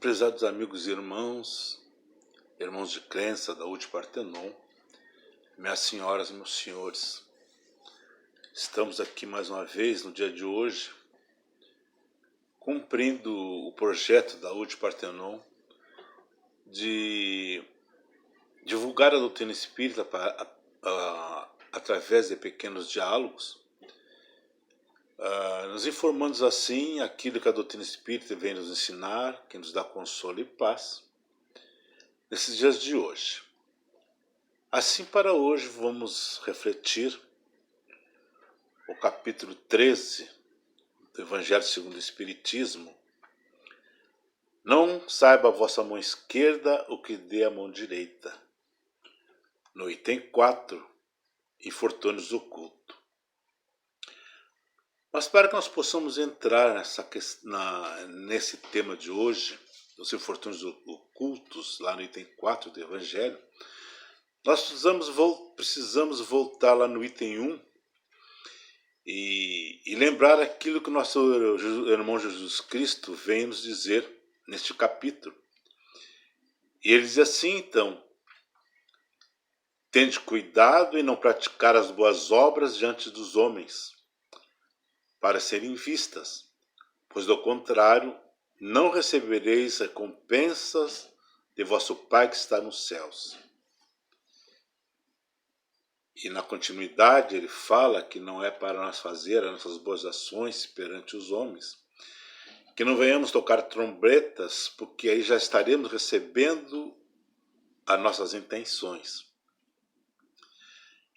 Prezados amigos e irmãos, irmãos de crença da UTE Partenon, minhas senhoras e meus senhores, estamos aqui mais uma vez no dia de hoje, cumprindo o projeto da UTE Partenon de divulgar a doutrina espírita através de pequenos diálogos, nos informando assim aquilo que a doutrina espírita vem nos ensinar, que nos dá consolo e paz, nesses dias de hoje. Assim, para hoje, vamos refletir o capítulo 13 do Evangelho segundo o Espiritismo. Não saiba a vossa mão esquerda o que dê a mão direita. No item 4, infortúnios ocultos. Mas para que nós possamos entrar nesse tema de hoje, dos infortúnios ocultos, lá no item 4 do Evangelho, nós precisamos voltar lá no item 1 e lembrar aquilo que o nosso irmão Jesus Cristo vem nos dizer neste capítulo. E ele diz assim, então: tende cuidado em não praticar as boas obras diante dos homens, para serem vistas, pois do contrário não recebereis recompensas de vosso Pai que está nos céus. E na continuidade ele fala que não é para nós fazer as nossas boas ações perante os homens, que não venhamos tocar trombetas, porque aí já estaremos recebendo as nossas intenções.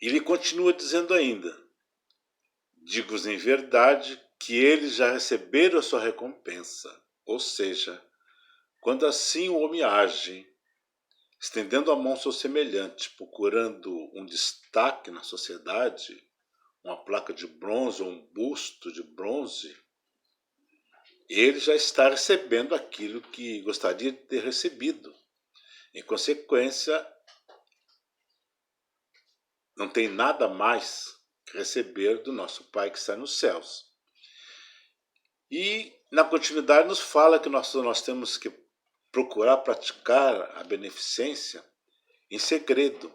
E ele continua dizendo ainda: digo-vos em verdade que eles já receberam a sua recompensa. Ou seja, quando assim o homem age, estendendo a mão ao seu semelhante, procurando um destaque na sociedade, uma placa de bronze ou um busto de bronze, ele já está recebendo aquilo que gostaria de ter recebido. Em consequência, não tem nada mais que receber do nosso Pai que está nos céus. E na continuidade nos fala que nós temos que procurar praticar a beneficência em segredo,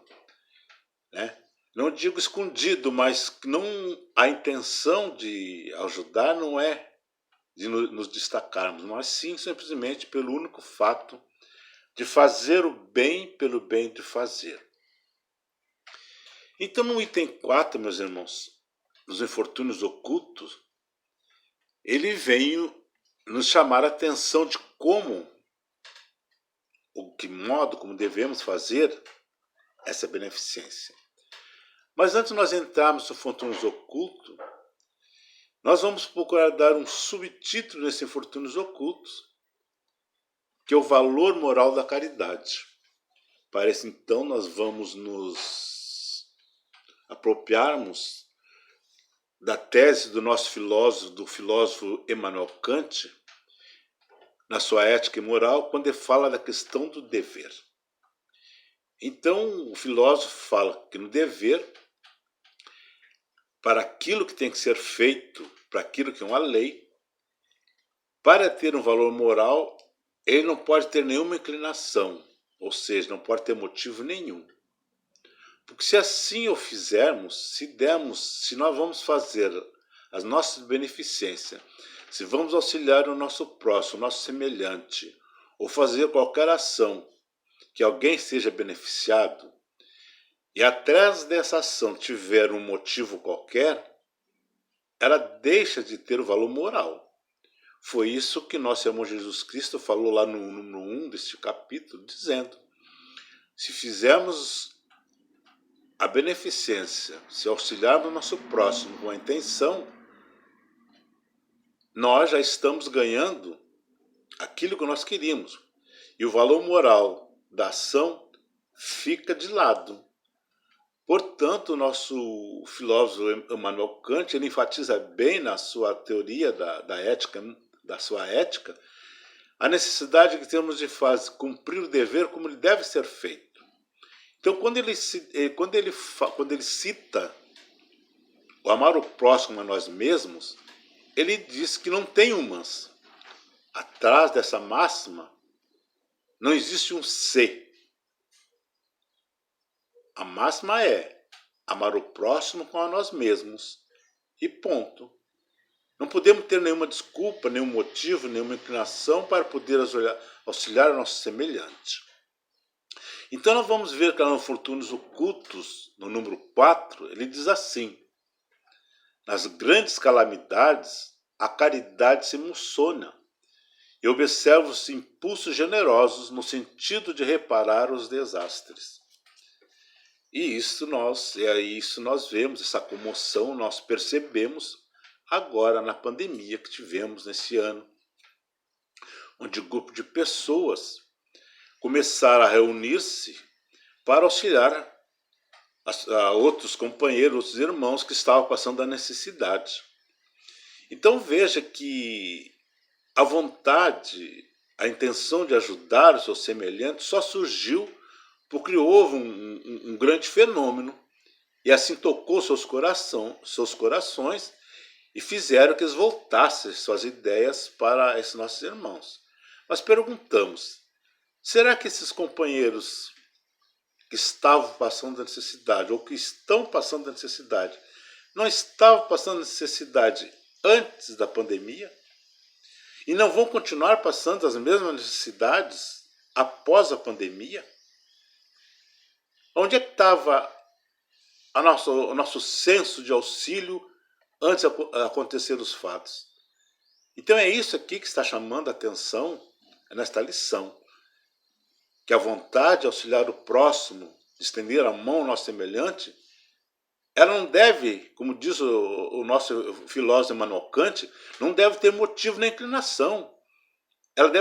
né? Não digo escondido, mas não, a intenção de ajudar não é de nos destacarmos, mas sim simplesmente pelo único fato de fazer o bem pelo bem de fazer. Então no item 4, meus irmãos, nos infortúnios ocultos, ele veio nos chamar a atenção de como como devemos fazer essa beneficência. Mas antes de nós entrarmos no infortúnios ocultos, nós vamos procurar dar um subtítulo nesses infortúnios ocultos, que é o valor moral da caridade. Parece então nós vamos nos apropriarmos da tese do nosso filósofo Immanuel Kant, na sua Ética e Moral, quando ele fala da questão do dever. Então, o filósofo fala que no dever, para aquilo que tem que ser feito, para aquilo que é uma lei, para ter um valor moral, ele não pode ter nenhuma inclinação, ou seja, não pode ter motivo nenhum. Porque se assim o fizermos, se nós vamos fazer as nossas beneficências, se vamos auxiliar o nosso próximo, o nosso semelhante, ou fazer qualquer ação que alguém seja beneficiado, e atrás dessa ação tiver um motivo qualquer, ela deixa de ter o valor moral. Foi isso que nosso irmão Jesus Cristo falou lá no 1 deste capítulo, dizendo: se fizermos a beneficência, se auxiliarmos o nosso próximo com a intenção, nós já estamos ganhando aquilo que nós queríamos. E o valor moral da ação fica de lado. Portanto, o nosso filósofo Immanuel Kant, ele enfatiza bem na sua teoria da ética, da sua ética, a necessidade que temos de cumprir o dever como ele deve ser feito. Então, quando ele cita o amar o próximo a nós mesmos, ele diz que não tem um mas. Atrás dessa máxima Não existe um se. A máxima é amar o próximo como a nós mesmos. E ponto. Não podemos ter nenhuma desculpa, nenhum motivo, nenhuma inclinação para poder auxiliar o nosso semelhante. Então nós vamos ver que lá no Infortúnios Ocultos, no número 4, ele diz assim: nas grandes calamidades, a caridade se emociona e observa os impulsos generosos no sentido de reparar os desastres. E isso nós vemos, essa comoção nós percebemos agora na pandemia que tivemos nesse ano, onde um grupo de pessoas começaram a reunir-se para auxiliar a outros companheiros, outros irmãos que estavam passando a necessidade. Então veja que a vontade, a intenção de ajudar os seus semelhantes só surgiu porque houve um grande fenômeno e assim tocou seus corações e fizeram que eles voltassem suas ideias para esses nossos irmãos. Nós perguntamos, será que esses companheiros que estavam passando a necessidade ou que estão passando a necessidade não estavam passando a necessidade antes da pandemia? E não vão continuar passando as mesmas necessidades após a pandemia? Onde é que estava o nosso senso de auxílio antes de acontecer os fatos? Então é isso aqui que está chamando a atenção nesta lição. Que a vontade de auxiliar o próximo, de estender a mão ao nosso semelhante, ela não deve, como diz o nosso filósofo Immanuel Kant, não deve ter motivo nem inclinação. Ela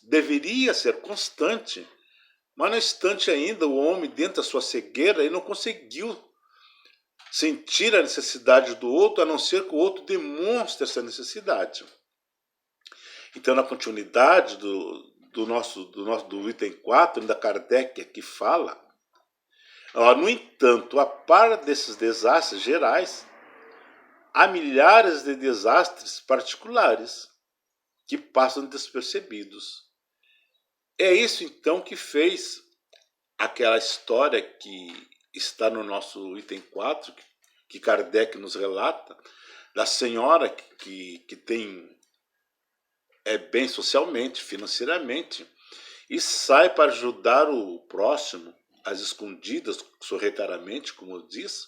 deveria ser constante. Mas no instante ainda, o homem, dentro da sua cegueira, ele não conseguiu sentir a necessidade do outro, a não ser que o outro demonstre essa necessidade. Então, na continuidade do item 4, ainda Kardec aqui fala, no entanto, a par desses desastres gerais, há milhares de desastres particulares que passam despercebidos. É isso, então, que fez aquela história que está no nosso item 4, que Kardec nos relata, da senhora que é bem socialmente, financeiramente, e sai para ajudar o próximo, às escondidas, sorrateiramente, como diz,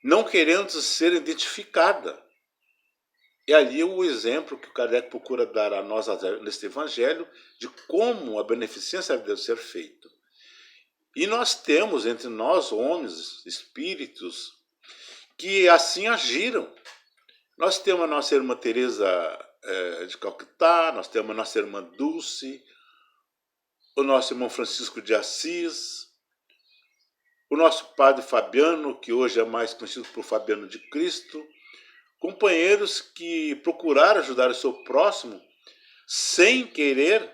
não querendo ser identificada. E ali o exemplo que o Kardec procura dar a nós neste evangelho de como a beneficência deve ser feita. E nós temos entre nós, homens, espíritos, que assim agiram. Nós temos a nossa irmã Teresa de Calcutá, nós temos a nossa irmã Dulce, o nosso irmão Francisco de Assis, o nosso padre Fabiano, que hoje é mais conhecido por Fabiano de Cristo, companheiros que procuraram ajudar o seu próximo sem querer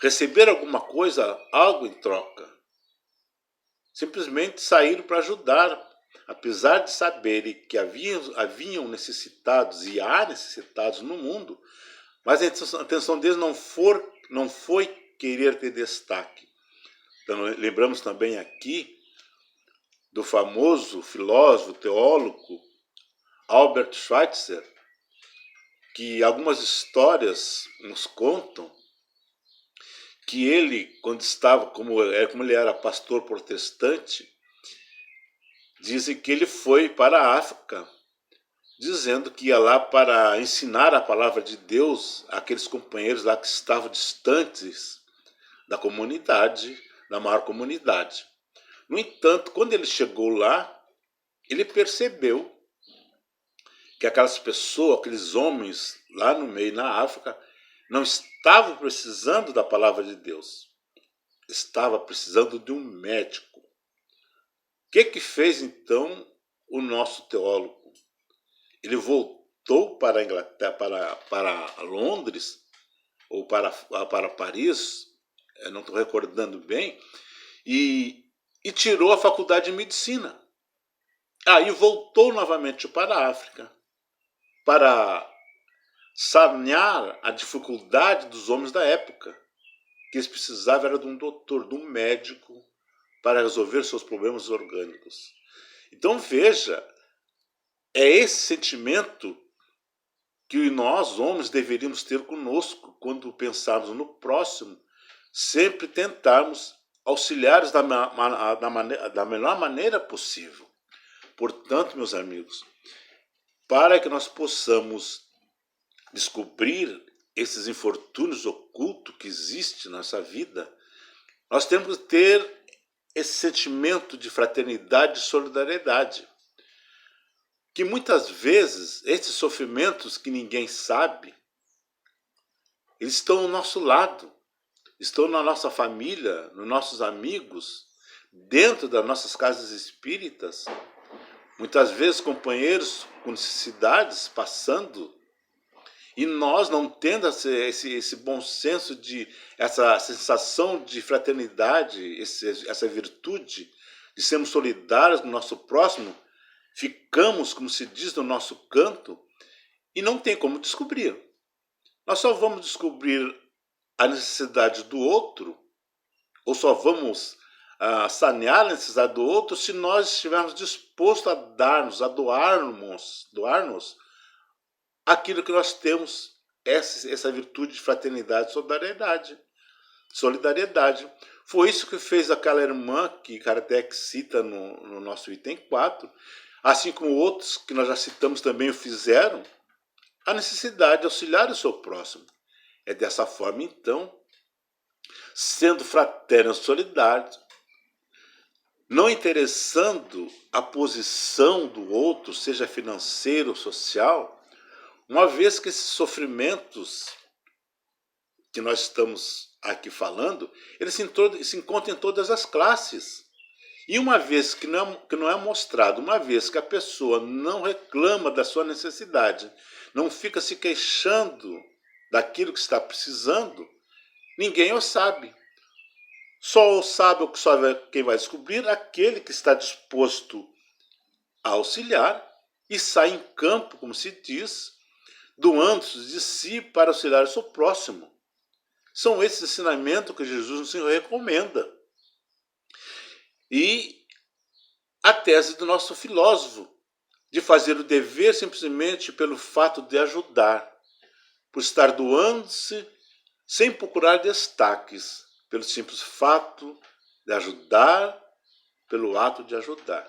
receber alguma coisa, algo em troca. Simplesmente saíram para ajudar, apesar de saberem que haviam necessitados e há necessitados no mundo, mas a intenção deles não foi querer ter destaque. Então, lembramos também aqui do famoso filósofo, teólogo, Albert Schweitzer, que algumas histórias nos contam que ele, quando estava, como ele era pastor protestante, dizem que ele foi para a África, dizendo que ia lá para ensinar a palavra de Deus àqueles companheiros lá que estavam distantes da comunidade, da maior comunidade. No entanto, quando ele chegou lá, ele percebeu que aquelas pessoas, aqueles homens lá no meio, na África, não estavam precisando da palavra de Deus. Estava precisando de um médico. O que fez então o nosso teólogo? Ele voltou para a Inglaterra, para Londres, ou para Paris, eu não estou recordando bem, e tirou a faculdade de medicina. E voltou novamente para a África, para sanear a dificuldade dos homens da época. que eles precisavam era de um doutor, de um médico, para resolver seus problemas orgânicos. Então veja, é esse sentimento que nós, homens, deveríamos ter conosco quando pensarmos no próximo, sempre tentarmos auxiliá-los da melhor maneira possível. Portanto, meus amigos, para que nós possamos descobrir esses infortúnios ocultos que existem na nossa vida, nós temos que ter esse sentimento de fraternidade e solidariedade. Que muitas vezes, esses sofrimentos que ninguém sabe, eles estão ao nosso lado, estão na nossa família, nos nossos amigos, dentro das nossas casas espíritas, muitas vezes companheiros com necessidades passando, e nós não tendo esse bom senso, essa sensação de fraternidade, essa virtude de sermos solidários no nosso próximo, ficamos, como se diz, no nosso canto e não tem como descobrir. Nós só vamos descobrir a necessidade do outro, ou só vamos sanear a necessidade do outro se nós estivermos dispostos a darmos, a doarmos aquilo que nós temos, essa virtude de fraternidade e solidariedade. Foi isso que fez aquela irmã que Kardec cita no nosso item 4, assim como outros que nós já citamos também o fizeram, a necessidade de auxiliar o seu próximo. É dessa forma, então, sendo fraternos e solidários, não interessando a posição do outro, seja financeira ou social, uma vez que esses sofrimentos que nós estamos aqui falando, eles se encontram em todas as classes. E uma vez que não é mostrado, uma vez que a pessoa não reclama da sua necessidade, não fica se queixando daquilo que está precisando, ninguém o sabe. Só sabe o que só quem vai descobrir, aquele que está disposto a auxiliar e sai em campo, como se diz, doando de si para auxiliar o seu próximo. São esses ensinamentos que Jesus nos recomenda. E a tese do nosso filósofo, de fazer o dever simplesmente pelo fato de ajudar, por estar doando-se sem procurar destaques, pelo simples fato de ajudar, pelo ato de ajudar.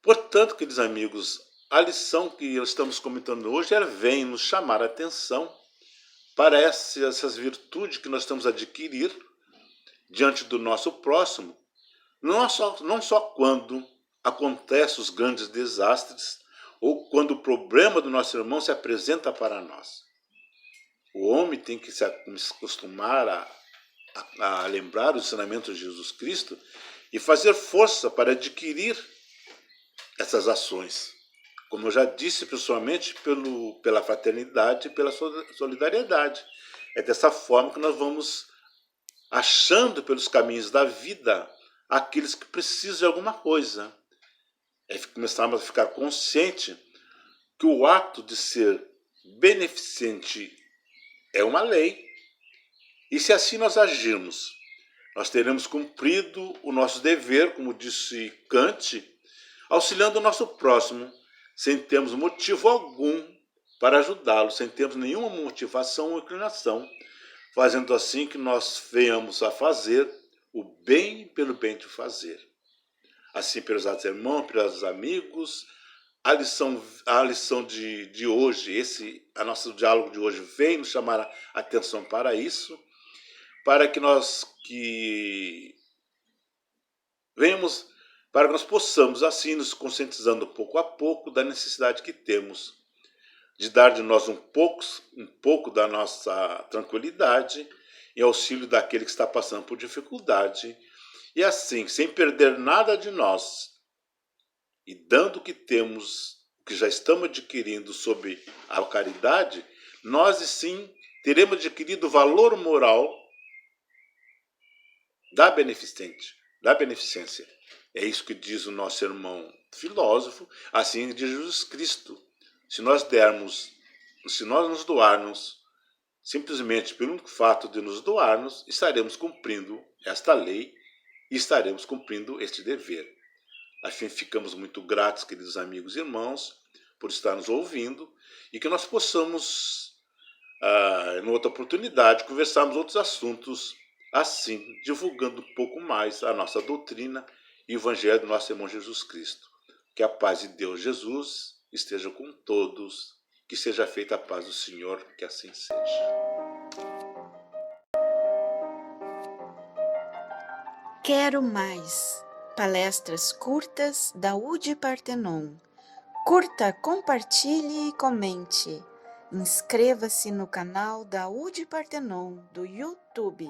Portanto, queridos amigos, a lição que estamos comentando hoje vem nos chamar a atenção para essas virtudes que nós estamos a adquirir diante do nosso próximo, não só quando acontecem os grandes desastres ou quando o problema do nosso irmão se apresenta para nós. O homem tem que se acostumar a lembrar os ensinamentos de Jesus Cristo e fazer força para adquirir essas ações. Como eu já disse, principalmente pela fraternidade e pela solidariedade. É dessa forma que nós vamos achando pelos caminhos da vida aqueles que precisam de alguma coisa. É começarmos a ficar consciente que o ato de ser beneficente é uma lei. E se assim nós agirmos, nós teremos cumprido o nosso dever, como disse Kant, auxiliando o nosso próximo, sem termos motivo algum para ajudá-lo, sem termos nenhuma motivação ou inclinação, fazendo assim que nós venhamos a fazer o bem pelo bem de fazer. Assim, pelos irmãos, pelos amigos, a lição de hoje, o nosso diálogo de hoje vem nos chamar a atenção para isso, para que nós possamos, assim, nos conscientizando pouco a pouco da necessidade que temos de dar de nós um pouco da nossa tranquilidade em auxílio daquele que está passando por dificuldade, e assim, sem perder nada de nós, e dando o que temos, o que já estamos adquirindo sob a caridade, nós sim teremos adquirido o valor moral da beneficência. É isso que diz o nosso irmão filósofo, assim diz Jesus Cristo. Se nós nos doarmos Simplesmente pelo único fato de nos doarmos, estaremos cumprindo esta lei e estaremos cumprindo este dever. Assim, ficamos muito gratos, queridos amigos e irmãos, por estar nos ouvindo e que nós possamos, em outra oportunidade, conversarmos outros assuntos, assim, divulgando um pouco mais a nossa doutrina e o Evangelho do nosso irmão Jesus Cristo. Que a paz de Deus Jesus esteja com todos, que seja feita a paz do Senhor, que assim seja. Quero mais palestras curtas da UD Partenon. Curta, compartilhe e comente. Inscreva-se no canal da UD Partenon do YouTube.